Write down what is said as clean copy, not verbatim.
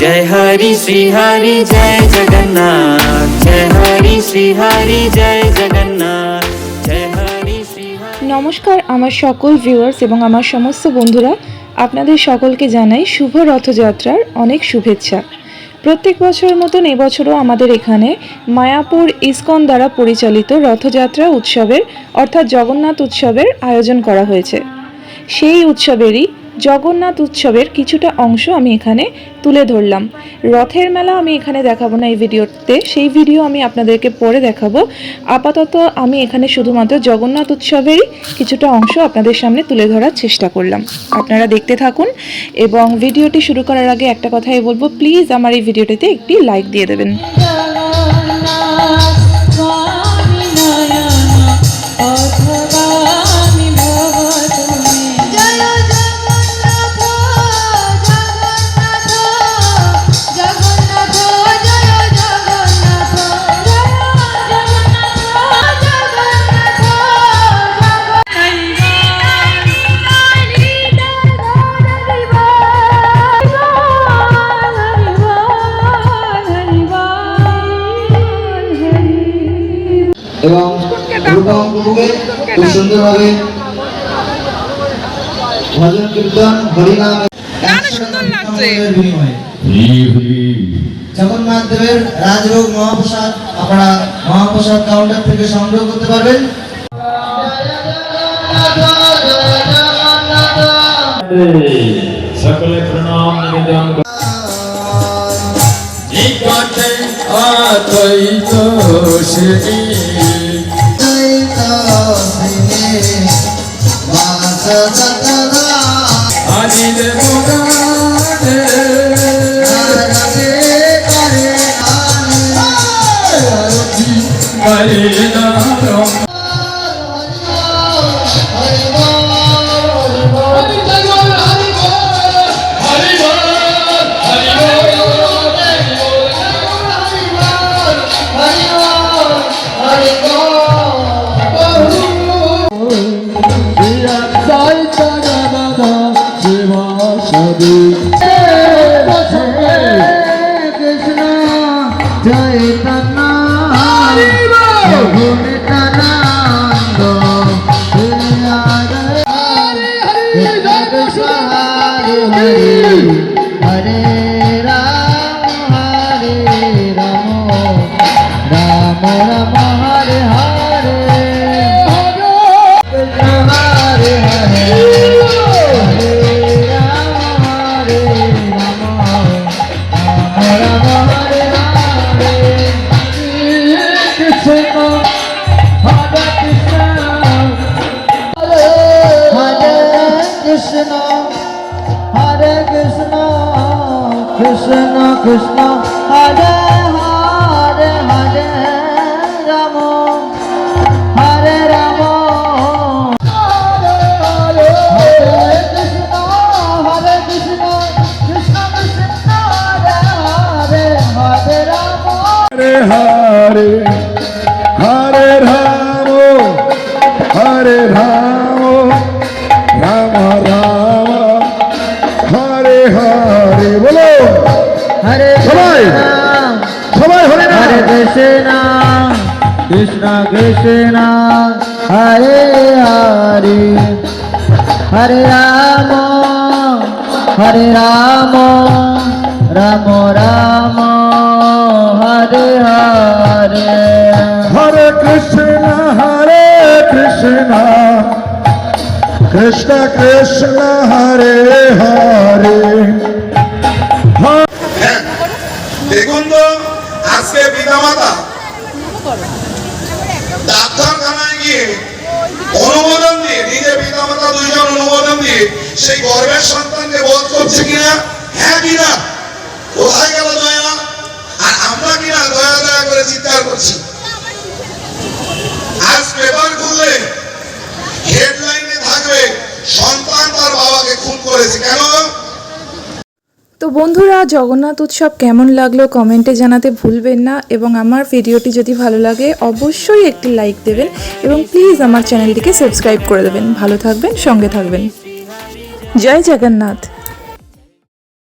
जय हरि श्री हरि जय जगन्नाथ, जय हरि श्री हरि जय जगन्नाथ, जय हरि श्री हरि। নমস্কার আমার সকল ভিউয়ার্স এবং আমার সমস্ত বন্ধুরা, আপনাদের সকলকে জানাই শুভ রথযাত্রার অনেক শুভেচ্ছা। প্রত্যেক বছরের মতন এবছরও আমাদের এখানে মায়াপুর ইসকন দ্বারা পরিচালিত রথযাত্রা উৎসবের অর্থাৎ জগন্নাথ উৎসবের আয়োজন করা হয়েছে। সেই উৎসবেরই জগন্নাথ উৎসবের কিছুটা অংশ আমি এখানে তুলে ধরলাম। রথের মেলা আমি এখানে দেখাবো না এই ভিডিওতে, সেই ভিডিও আমি আপনাদেরকে পরে দেখাবো। আপাতত আমি এখানে শুধুমাত্র জগন্নাথ উৎসবেরই কিছুটা অংশ আপনাদের সামনে তুলে ধরার চেষ্টা করলাম। আপনারা দেখতে থাকুন এবং ভিডিওটি শুরু করার আগে একটা কথাই বলবো, প্লিজ আমার এই ভিডিওটিতে একটি লাইক দিয়ে দেবেন। এবং খুব সুন্দরভাবে ভজন কীর্তন হরিনাম জগন্নাথ দেবের রাজভোগ মহাপ্রসাদ আপনারা মহাপ্রসাদ কাউন্টার থেকে সংগ্রহ করতে পারবেন। সকলে প্রণাম নিবেদন নিকটে আতৈত শ্রী আনিলে মুরাদে রাধে করে আরতি করে নাম Krishna Krishna Hare Hare Hare Rama Hare Rama Hare Krishna Hare Krishna Krishna Krishna Hare Hare Rama Hare Hare Hare Ramo Hare Ramo Rama Rama Hare Hare bolo Hare সবাই হরে না Hare Krishna Krishna Krishna Hare Hare Hare Rama Hare Rama Rama Rama Hare Hare Hare Krishna Krishna Krishna Hare Hare দেখুন তো আজকে পিতামাতা ডাক্তারখানায় গিয়ে অনুমোদন দিয়ে নিজে পিতামাতা দুইজন অনুমোদন দিয়ে সেই গর্ভের সন্তানকে বোধ করছে কিনা, হ্যাঁ কিনা, কোথায় গেল দয়া? আর আমরা কিনা দয়া দয়া করে চিৎকার করছি। আজ পেপার খুললে হেডলাইনে থাকবে সন্তান তার বাবাকে খুন করেছে। কেন? তো বন্ধুরা, জগন্নাথ উৎসব কেমন লাগলো কমেন্টে জানাতে ভুলবেন না এবং আমার ভিডিওটি যদি ভালো লাগে অবশ্যই একটি লাইক দেবেন এবং প্লিজ আমার চ্যানেলটিকে সাবস্ক্রাইব করে দেবেন। ভালো থাকবেন, সঙ্গে থাকবেন। জয় জগন্নাথ।